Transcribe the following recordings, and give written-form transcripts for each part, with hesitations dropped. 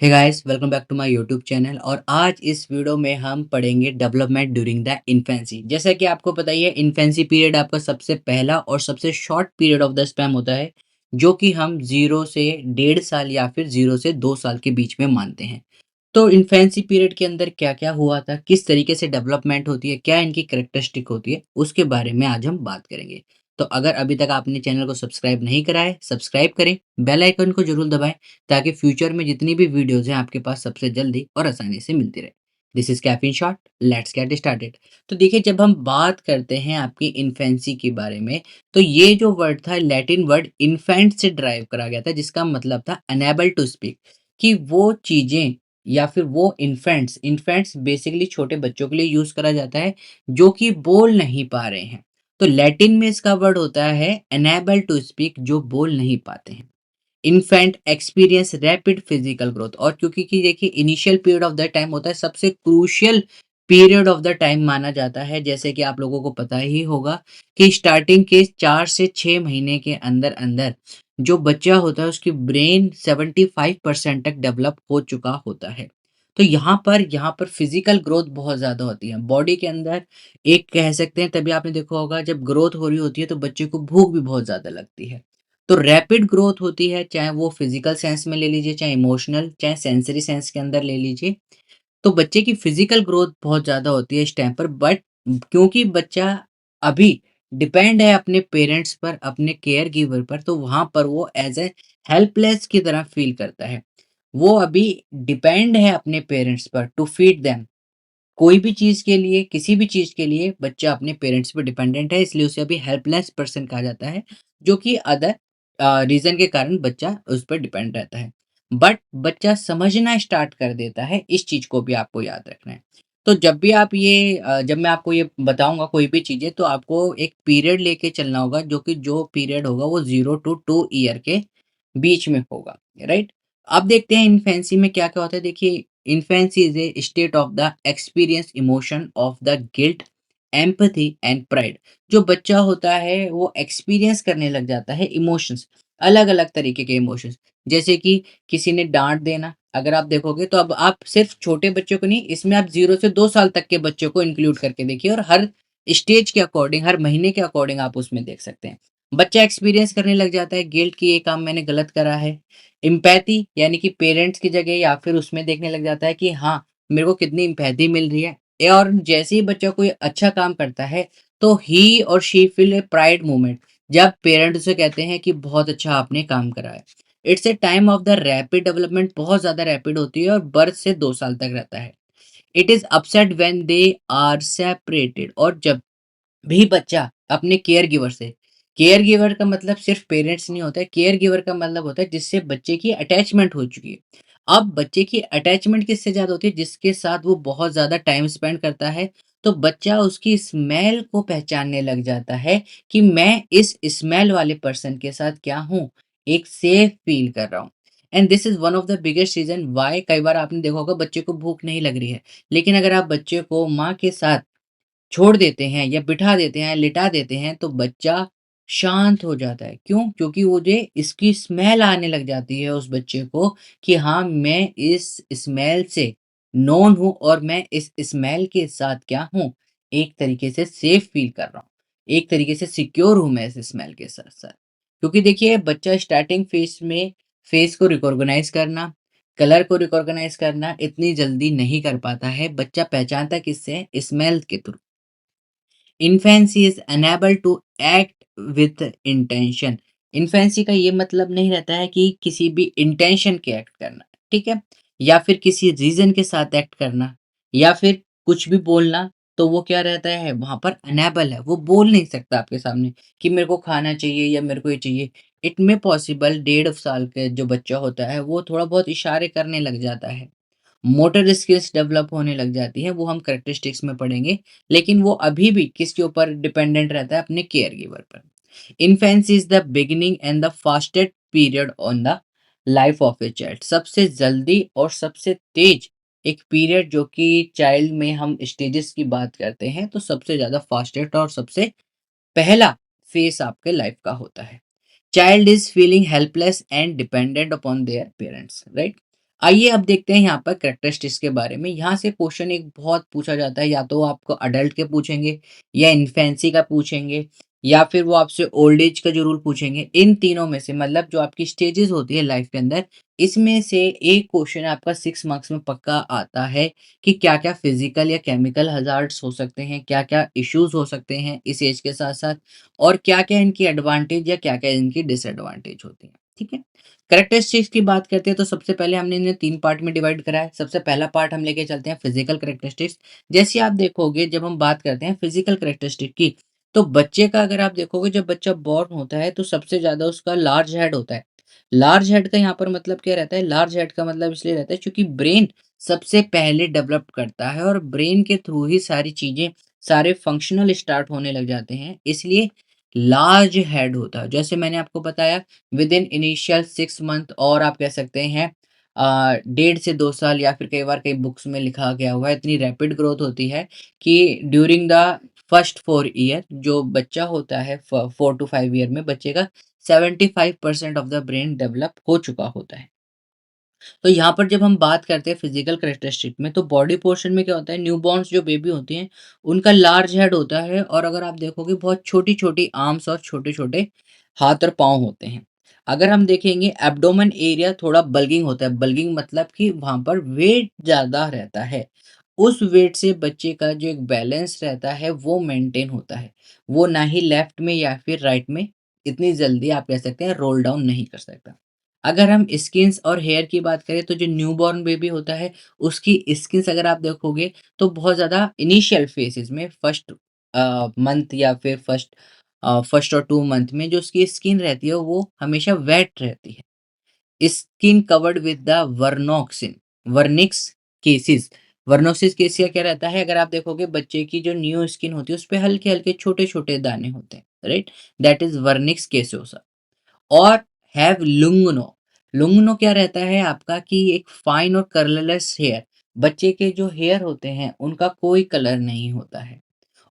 Hey guys welcome back to my YouTube channel. और आज इस वीडियो में हम पढ़ेंगे डेवलपमेंट ड्यूरिंग द इन्फेंसी। जैसा कि आपको पता ही है, इन्फेंसी पीरियड आपका सबसे पहला और सबसे short period of the spam होता है, जो कि हम 0 से 1.5 साल या फिर 0 से 2 साल के बीच में मानते हैं। तो इन्फेंसी पीरियड के अंदर क्या-क्या हुआ था, किस तरीके से डेवलपमेंट होती है, क्या इनकी कैरेक्टरिस्टिक होती है, उसके बारे में आज हम बात करेंगे। तो अगर अभी तक आपने चैनल को सब्सक्राइब नहीं करा है, सब्सक्राइब करें, बेल आइकन को ज़रूर दबाएँ ताकि फ्यूचर में जितनी भी वीडियोज़ हैं आपके पास सबसे जल्दी और आसानी से मिलती रहे। This is caffeine shot, let's get started. तो देखिए, जब हम बात करते हैं आपकी इन्फेंसी के बारे में, तो ये जो वर्ड था लैटिन वर्ड इन्फेंट से ड्राइव करा गया था, जिसका मतलब था अनेबल टू स्पीक, कि वो चीज़ें या फिर वो इन्फेंट्स इन्फेंट्स बेसिकली छोटे बच्चों के लिए यूज़ करा जाता है, जो कि बोल नहीं पा रहे हैं। तो लैटिन में इसका वर्ड होता है अनेबल टू स्पीक, जो बोल नहीं पाते हैं। Infant experience rapid physical growth, और क्योंकि कि देखिए initial period of the time होता है, सबसे crucial period of the time माना जाता है। जैसे कि आप लोगों को पता ही होगा कि स्टार्टिंग के 4 से 6 महीने के अंदर अंदर जो बच्चा होता है उसकी ब्रेन 75% तक डेवलप हो चुका होता है। तो यहाँ पर फिजिकल ग्रोथ बहुत ज़्यादा होती है बॉडी के अंदर। एक कह सकते हैं, तभी आपने देखा होगा जब ग्रोथ हो रही होती है तो बच्चे को भूख भी बहुत ज़्यादा लगती है। तो रैपिड ग्रोथ होती है, चाहे वो फिजिकल सेंस में ले लीजिए, चाहे इमोशनल, चाहे सेंसरी सेंस के अंदर ले लीजिए। तो बच्चे की फिजिकल ग्रोथ बहुत ज़्यादा होती है इस टाइम पर, बट क्योंकि बच्चा अभी डिपेंड है अपने पेरेंट्स पर, अपने केयर गिवर पर, तो वहाँ पर वो एज ए हेल्पलेस की तरह फील करता है। वो अभी डिपेंड है अपने पेरेंट्स पर टू फीड देम। कोई भी चीज़ के लिए, किसी भी चीज़ के लिए बच्चा अपने पेरेंट्स पे डिपेंडेंट है, इसलिए उसे अभी हेल्पलेस पर्सन कहा जाता है, जो कि अदर रीज़न के कारण बच्चा उस पर डिपेंड रहता है। बट बच्चा समझना स्टार्ट कर देता है, इस चीज़ को भी आपको याद रखना है। तो जब भी आप ये जब मैं आपको ये बताऊँगा कोई भी चीज़ें, तो आपको एक पीरियड लेके चलना होगा, जो पीरियड होगा वो 0 टू 2 ईयर के बीच में होगा, राइट? अब देखते हैं इन्फेंसी में क्या-क्या होता है। देखिए, infancy is a state of the experience emotion of the guilt, empathy and pride। जो बच्चा होता है वो एक्सपीरियंस करने लग जाता है इमोशंस, अलग अलग तरीके के इमोशंस। जैसे कि किसी ने डांट देना, अगर आप देखोगे तो अब आप सिर्फ छोटे बच्चों को नहीं, इसमें आप 0 से 2 साल तक के बच्चों को इंक्लूड करके देखिए, और हर स्टेज के अकॉर्डिंग, हर महीने के अकॉर्डिंग आप उसमें देख सकते हैं। बच्चा एक्सपीरियंस करने लग जाता है गिल्ट कि ये काम मैंने गलत करा है। एम्पैथी यानी कि पेरेंट्स की जगह या फिर उसमें देखने लग जाता है कि हाँ, मेरे को कितनी एम्पैथी मिल रही है। और जैसे ही बच्चा कोई अच्छा काम करता है, तो ही और she feel a pride moment, जब पेरेंट्स उसे कहते हैं कि बहुत अच्छा आपने काम करा है। It's a time of the rapid development, बहुत ज़्यादा रैपिड होती है और बर्थ से 2 साल तक रहता है। It is upset when they are separated, और जब भी बच्चा अपने केयर गिवर से, केयर गिवर का मतलब सिर्फ पेरेंट्स नहीं होता है, केयर गिवर का मतलब होता है जिससे बच्चे की अटैचमेंट हो चुकी है। अब बच्चे की अटैचमेंट किससे ज़्यादा होती है? जिसके साथ वो बहुत ज़्यादा टाइम स्पेंड करता है। तो बच्चा उसकी स्मेल को पहचानने लग जाता है कि मैं इस स्मेल वाले पर्सन के साथ क्या हूँ, एक सेफ फील कर रहा हूँ। And this is one of the biggest reason why कई बार आपने देखा होगा बच्चे को भूख नहीं लग रही है, लेकिन अगर आप बच्चे को माँ के साथ छोड़ देते हैं या बिठा देते हैं, लिटा देते हैं, तो बच्चा शांत हो जाता है। क्यों? क्योंकि वो जो इसकी स्मेल आने लग जाती है उस बच्चे को कि हाँ, मैं इस स्मेल से नोन हूँ और मैं इस स्मेल के साथ क्या हूँ, एक तरीके से सेफ फ़ील कर रहा हूँ। एक तरीके से सिक्योर हूँ मैं इस स्मेल के साथ-साथ। क्योंकि देखिए, बच्चा स्टार्टिंग फ़ेज़ में फ़ेस को रिकॉग्नाइज़ करना, कलर को रिकॉग्नाइज़ करना इतनी जल्दी नहीं कर पाता है। बच्चा पहचानता किससे है? स्मेल के through. Infancy is unable to act with intention. Infancy का ये मतलब नहीं रहता है कि किसी भी इंटेंशन के एक्ट करना, ठीक है, या फिर किसी रीजन के साथ एक्ट करना, या फिर कुछ भी बोलना। तो वो क्या रहता है, वहां पर अनेबल है, वो बोल नहीं सकता आपके सामने कि मेरे को खाना चाहिए या मेरे को ये चाहिए। इट में पॉसिबल 1.5 साल के जो बच्चा होता है वो थोड़ा बहुत इशारे करने लग जाता है, मोटर स्किल्स डेवलप होने लग जाती हैं, वो हम कैरेक्टरिस्टिक्स में पढ़ेंगे। लेकिन वो अभी भी किसके ऊपर डिपेंडेंट रहता है? अपने केयर गिवर पर। Infancy is the beginning and the fastest period on the life of a child. सबसे जल्दी और सबसे तेज एक पीरियड जो कि चाइल्ड में हम स्टेजेस की बात करते हैं, तो सबसे ज़्यादा फास्टेस्ट और सबसे पहला फेस आपके लाइफ का होता है। Child is feeling helpless and dependent upon their parents, right? आइए अब देखते हैं यहाँ पर कैरेक्टरिस्टिक्स के बारे में। यहाँ से क्वेश्चन एक बहुत पूछा जाता है, या तो वो आपको अडल्ट के पूछेंगे, या इन्फेंसी का पूछेंगे, या फिर वो आपसे ओल्ड एज का ज़रूर पूछेंगे। इन तीनों में से मतलब जो आपकी स्टेजेस होती है लाइफ के अंदर, इसमें से एक क्वेश्चन आपका 6 मार्क्स में पक्का आता है कि क्या-क्या फिज़िकल या केमिकल हज़ार्ड्स हो सकते हैं, क्या-क्या इश्यूज़ हो सकते हैं इस एज के साथ-साथ, और क्या-क्या इनकी एडवांटेज या क्या-क्या इनकी डिसएडवांटेज होती हैं। ठीक है? कैरेक्टरिस्टिक्स की बात करते हैं तो सबसे पहले हमने इन्हें 3 पार्ट में डिवाइड करा है। सबसे पहला पार्ट हम लेके चलते हैं फिजिकल कैरेक्टरिस्टिक्स। जैसे आप देखोगे जब हम बात करते हैं फिजिकल कैरेक्टरिस्टिक की, तो बच्चे का अगर आप देखोगे जब बच्चा बॉर्न होता है तो सबसे ज़्यादा उसका लार्ज हेड होता है। लार्ज हेड का यहाँ पर मतलब क्या रहता है? लार्ज हेड का मतलब इसलिए रहता है क्योंकि ब्रेन सबसे पहले डेवलप करता है और ब्रेन के थ्रू ही सारी चीज़ें, सारे फंक्शनल स्टार्ट होने लग जाते हैं। इसलिए लार्ज हेड होता है। जैसे मैंने आपको बताया विद इन इनिशियल 6 मंथ, और आप कह सकते हैं 1.5 से 2 साल, या फिर कई बार कई बुक्स में लिखा गया हुआ है, इतनी रैपिड ग्रोथ होती है कि ड्यूरिंग द फर्स्ट 4 ईयर जो बच्चा होता है 4 टू 5 ईयर में बच्चे का 75% ऑफ द ब्रेन डेवलप हो चुका होता है। तो यहाँ पर जब हम बात करते हैं फिजिकल कैरेक्टरिस्टिक में, तो बॉडी पोर्शन में क्या होता है, न्यूबॉर्न्स जो बेबी होती हैं उनका लार्ज हेड होता है, और अगर आप देखोगे बहुत छोटी छोटी आर्म्स और छोटे छोटे हाथ और पाँव होते हैं। अगर हम देखेंगे एब्डोमेन एरिया थोड़ा बल्गिंग होता है। बल्गिंग मतलब कि वहां पर वेट ज्यादा रहता है। उस वेट से बच्चे का जो एक बैलेंस रहता है वो मेंटेन होता है। वो ना ही लेफ्ट में या फिर राइट में इतनी जल्दी आप कह सकते हैं रोल डाउन नहीं कर सकता। अगर हम स्किन्स और हेयर की बात करें तो जो न्यूबॉर्न बेबी होता है उसकी स्किन्स अगर आप देखोगे तो बहुत ज़्यादा इनिशियल फेजेस में फर्स्ट मंथ या फिर फर्स्ट और 2 मंथ में जो उसकी स्किन रहती है वो हमेशा वेट रहती है। Skin covered with the vernix vernix caseosa. Vernix caseosa क्या रहता है, अगर आप देखोगे बच्चे की जो न्यू स्किन होती है उस पे हल्के हल्के छोटे छोटे दाने होते हैं, right? That is vernix caseosa. और हैव लुंगनो। लुंगनो क्या रहता है आपका कि एक फाइन और कलरलेस हेयर। बच्चे के जो हेयर होते हैं उनका कोई कलर नहीं होता है,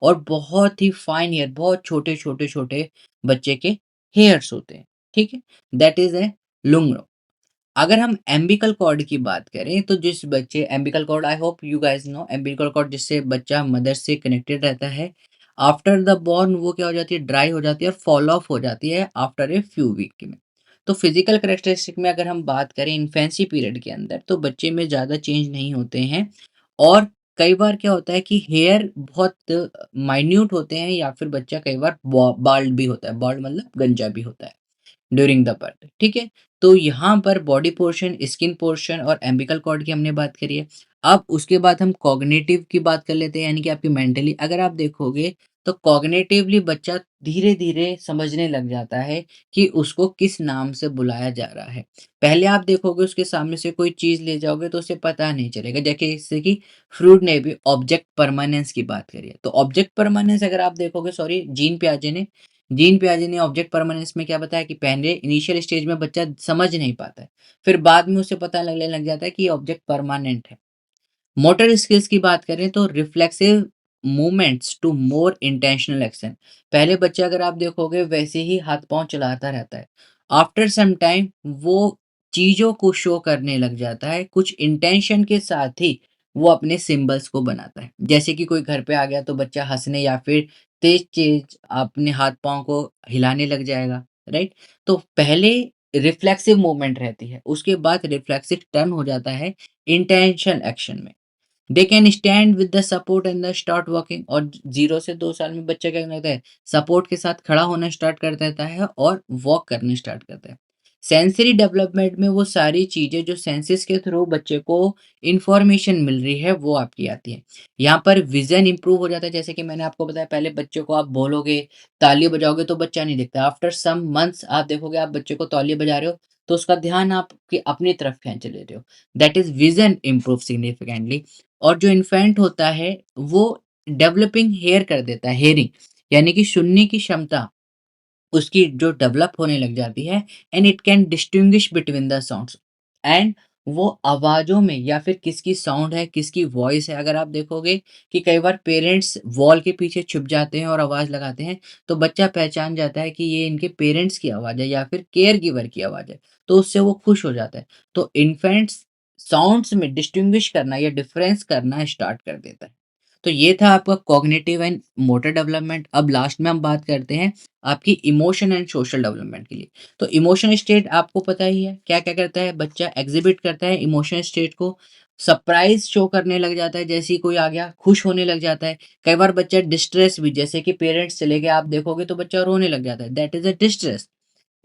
और बहुत ही फाइन हेयर, बहुत छोटे छोटे छोटे बच्चे के हेयर्स होते हैं। ठीक है? That is a lanugo. अगर हम एम्बिकल कॉर्ड की बात करें तो जिस बच्चे umbilical cord, I hope you guys know umbilical cord, जिससे बच्चा मदर से कनेक्टेड रहता है, आफ्टर द बॉर्न वो क्या हो जाती है, ड्राई हो जाती है और फॉल ऑफ हो जाती है आफ्टर ए फ्यू वीक में। तो फिजिकल करेक्टरिस्टिक में अगर हम बात करें इन्फेंसी पीरियड के अंदर तो बच्चे में ज़्यादा चेंज नहीं होते हैं, और कई बार क्या होता है कि हेयर बहुत माइन्यूट होते हैं, या फिर बच्चा कई बार बाल्ड भी होता है। बाल्ड मतलब गंजा भी होता है ड्यूरिंग द बर्थ। ठीक है? तो यहाँ पर बॉडी पोर्शन, स्किन पोर्शन और एम्बिकल कॉर्ड की हमने बात करी है। अब उसके बाद हम कॉग्निटिव की बात कर लेते हैं, यानी कि आपकी मेंटली अगर आप देखोगे तो कॉग्निटिवली बच्चा धीरे धीरे समझने लग जाता है कि उसको किस नाम से बुलाया जा रहा है। पहले आप देखोगे उसके सामने से कोई चीज ले जाओगे तो उसे पता नहीं चलेगा। जैसे कि फ्रूड ने भी ऑब्जेक्ट परमानेंस की बात करी है, तो ऑब्जेक्ट परमानेंस अगर आप देखोगे, सॉरी, जीन पियाजे ने ऑब्जेक्ट परमानेंस में क्या बताया कि पहले इनिशियल स्टेज में बच्चा समझ नहीं पाता है, फिर बाद में उसे पता लगने लग जाता है कि ये ऑब्जेक्ट परमानेंट है। मोटर स्किल्स की बात करें तो reflexive movements to more intentional action. पहले बच्चा अगर आप देखोगे वैसे ही हाथ पांव चलाता रहता है, आफ्टर सम टाइम वो चीजों को शो करने लग जाता है, कुछ इंटेंशन के साथ ही वो अपने सिंबल्स को बनाता है। जैसे कि कोई घर पे आ गया तो बच्चा हंसने या फिर तेज तेज अपने हाथ पांव को हिलाने लग जाएगा, राइट? तो पहले रिफ्लेक्सिव मूवमेंट रहती है, उसके बाद रिफ्लेक्सिव टर्न हो जाता है इंटेंशन एक्शन में। They can stand with the support and the start walking. और 0 से 2 साल में बच्चा क्या करता है, सपोर्ट के साथ खड़ा होना स्टार्ट कर देता है और वॉक करना स्टार्ट करता है। सेंसरी डेवलपमेंट में वो सारी चीजें जो सेंसेस के थ्रू बच्चे को इंफॉर्मेशन मिल रही है वो आपकी आती है। यहाँ पर विजन इंप्रूव हो जाता है। जैसे कि मैंने आपको बताया, पहले बच्चे को आप बोलोगे, ताली बजाओगे तो बच्चा नहीं दिखता। आफ्टर सम मंथ्स आप देखोगे आप बच्चे को ताली बजा रहे हो तो उसका ध्यान आप अपनी तरफ खींच ले रहे हो। That is vision improve significantly. और जो इन्फेंट होता है वो डेवलपिंग हेयर कर देता है, हेयरिंग, यानी कि सुनने की क्षमता उसकी जो डेवलप होने लग जाती है, and it can distinguish between the sounds. And वो आवाज़ों में या फिर किसकी साउंड है, किसकी वॉइस है, अगर आप देखोगे कि कई बार पेरेंट्स वॉल के पीछे छुप जाते हैं और आवाज़ लगाते हैं, तो बच्चा पहचान जाता है कि ये इनके पेरेंट्स की आवाज़ है या फिर केयर गिवर की आवाज़ है, तो उससे वो खुश हो जाता है। तो इन्फेंट्स साउंड्स में डिस्टिंग्विश करना या डिफरेंस करना स्टार्ट कर देता है। तो ये था आपका कॉग्निटिव एंड मोटर डेवलपमेंट। अब लास्ट में हम बात करते हैं आपकी इमोशन एंड सोशल डेवलपमेंट के लिए। तो इमोशन स्टेट आपको पता ही है क्या-क्या करता है, बच्चा एग्ज़िबिट करता है इमोशन स्टेट को, सरप्राइज़ शो करने लग जाता है, जैसे ही कोई आ गया खुश होने लग जाता है। कई बार बच्चा डिस्ट्रेस भी, जैसे कि पेरेंट्स चले गए आप देखोगे तो बच्चा रोने लग जाता है, that is a distress.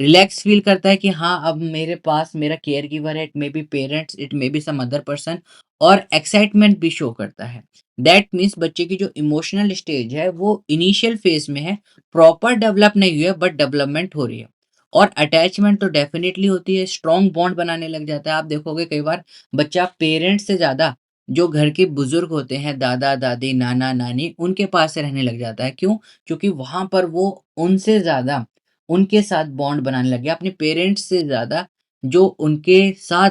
Relax feel करता है कि हाँ, अब मेरे पास मेरा केयर गिवर है, it may be parents, it may be some other person, और एक्साइटमेंट भी शो करता है। दैट मीन्स बच्चे की जो इमोशनल स्टेज है वो इनिशियल फेज में है, प्रॉपर डेवलप नहीं हुई है बट डेवलपमेंट हो रही है। और अटैचमेंट तो डेफिनेटली होती है, स्ट्रॉन्ग बॉन्ड बनाने लग जाता है। आप देखोगे कई बार बच्चा पेरेंट्स से ज़्यादा जो घर के बुजुर्ग होते हैं, दादा-दादी, नाना-नानी, उनके पास से रहने लग जाता है। क्यों? क्योंकि वहाँ पर वो उनसे ज़्यादा उनके साथ बॉन्ड बनाने लग गया, अपने पेरेंट्स से ज़्यादा जो उनके साथ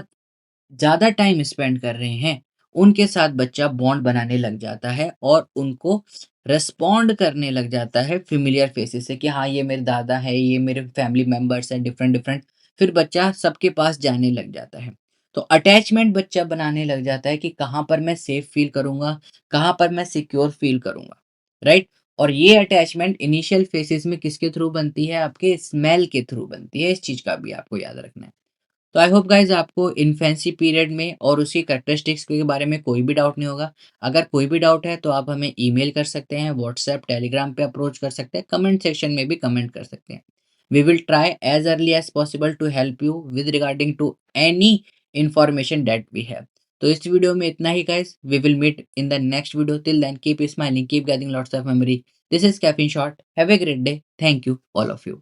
ज़्यादा टाइम स्पेंड कर रहे हैं, उनके साथ बच्चा बॉन्ड बनाने लग जाता है और उनको रिस्पॉन्ड करने लग जाता है फ़ैमिलियर फेसेस से कि हाँ, ये मेरे दादा हैं, ये मेरे फैमिली मेंबर्स हैं डिफरेंट-डिफरेंट। फिर बच्चा सबके पास जाने लग जाता है। तो अटैचमेंट बच्चा बनाने लग जाता है कि कहाँ पर मैं सेफ फ़ील करूँगा, कहाँ पर मैं सिक्योर फ़ील करूँगा, राइट? और ये अटैचमेंट इनिशियल फेसेस में किसके थ्रू बनती है? आपके स्मेल के थ्रू बनती है, इस चीज़ का भी आपको याद रखना है। तो आई होप गाइज़ आपको इन्फेंसी पीरियड में और उसकी कैरेक्टरिस्टिक्स के बारे में कोई भी डाउट नहीं होगा। अगर कोई भी डाउट है तो आप हमें ईमेल कर सकते हैं, व्हाट्सएप, टेलीग्राम पे अप्रोच कर सकते हैं, कमेंट सेक्शन में भी कमेंट कर सकते हैं। We will try as early as possible to help you with regarding to any information that we have. तो इस वीडियो में इतना ही guys, we will meet in the next video, till then keep smiling, keep getting lots of memory. This is caffeine shot, have a great day, thank you all of you.